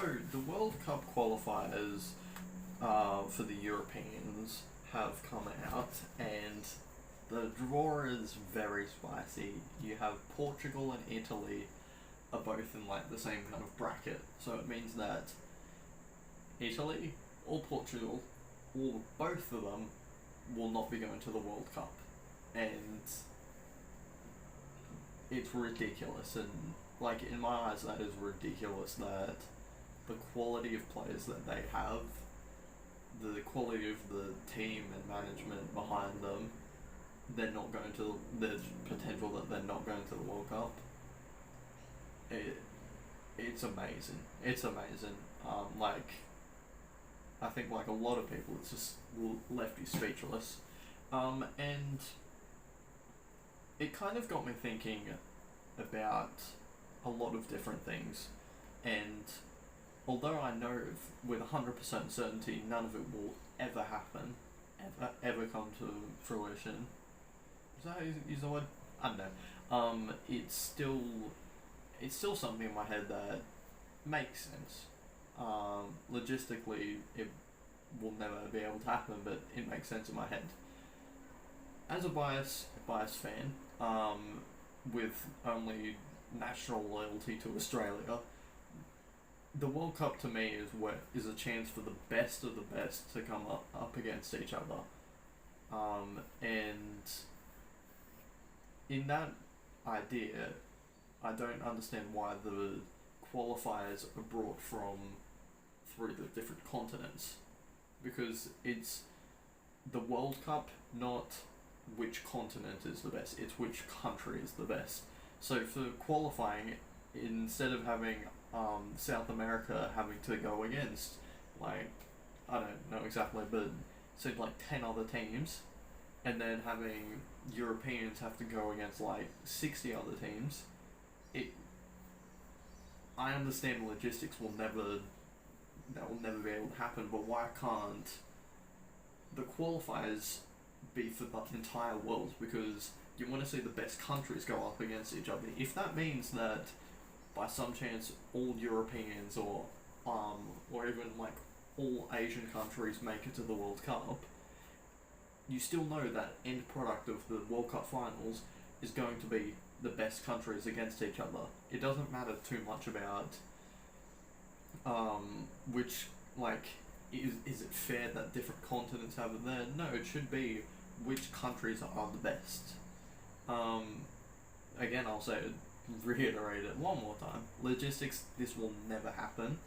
So the World Cup qualifiers for the Europeans have come out, and the draw is very spicy. You have Portugal and Italy are both in like the same kind of bracket, so it means that Italy or Portugal, or both of them, will not be going to the World Cup, and it's ridiculous. And like in my eyes, that is ridiculous. That the quality of players that they have, the quality of the team and management behind them, they're not going to. There's potential that they're not going to the World Cup. It's amazing. It's amazing. Like I think like a lot of people, it's just left you speechless. And it kind of got me thinking about a lot of different things, and although I know with 100% certainty none of it will ever happen, ever come to fruition. Is that how you use the word? I don't know. It's still something in my head that makes sense. Logistically, it will never be able to happen, but it makes sense in my head. As a biased fan, with only national loyalty to Australia, the World Cup to me is a chance for the best of the best to come up against each other. And in that idea, I don't understand why the qualifiers are brought from through the different continents, because it's the World Cup, not which continent is the best, it's which country is the best. So for qualifying, instead of having South America having to go against, like, I don't know exactly, but seems like 10 other teams, and then having Europeans have to go against like 60 other teams, I understand logistics that will never be able to happen, but why can't the qualifiers be for the entire world? Because you want to see the best countries go up against each other. If that means that by some chance all Europeans or even like all Asian countries make it to the World Cup, you still know that end product of the World Cup finals is going to be the best countries against each other. It doesn't matter too much about which, like, is it fair that different continents have it there? No, it should be which countries are the best. Again, I'll say it, reiterate it one more time. Logistics, this will never happen.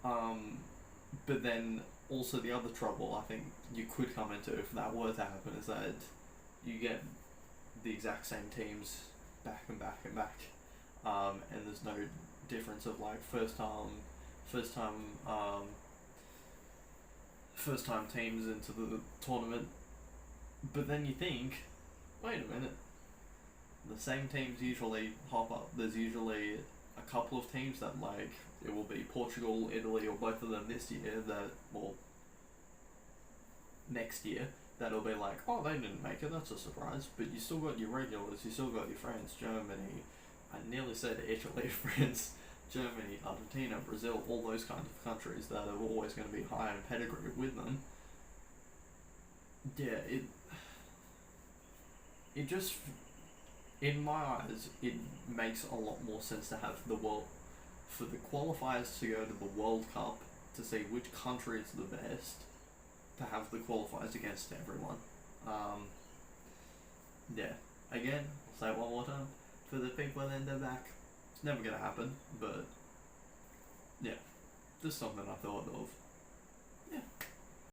But then also the other trouble I think you could come into if that were to happen is that you get the exact same teams back and back and back, and there's no difference of like first time teams into the tournament. But then you think, wait a minute, the same teams usually hop up. There's usually a couple of teams that, like, it will be Portugal, Italy, or both of them this year next year, that'll be like, oh, they didn't make it, that's a surprise. But you still got your regulars, you still got your France, Germany, I nearly said Italy, France, Germany, Argentina, Brazil, all those kinds of countries that are always going to be high in pedigree with them. Yeah, it just, in my eyes, it makes a lot more sense to have for the qualifiers to go to the World Cup to see which country is the best, to have the qualifiers against everyone. Yeah, again, I'll say it one more time, for the people in the back, it's never going to happen, but yeah, just something I thought of.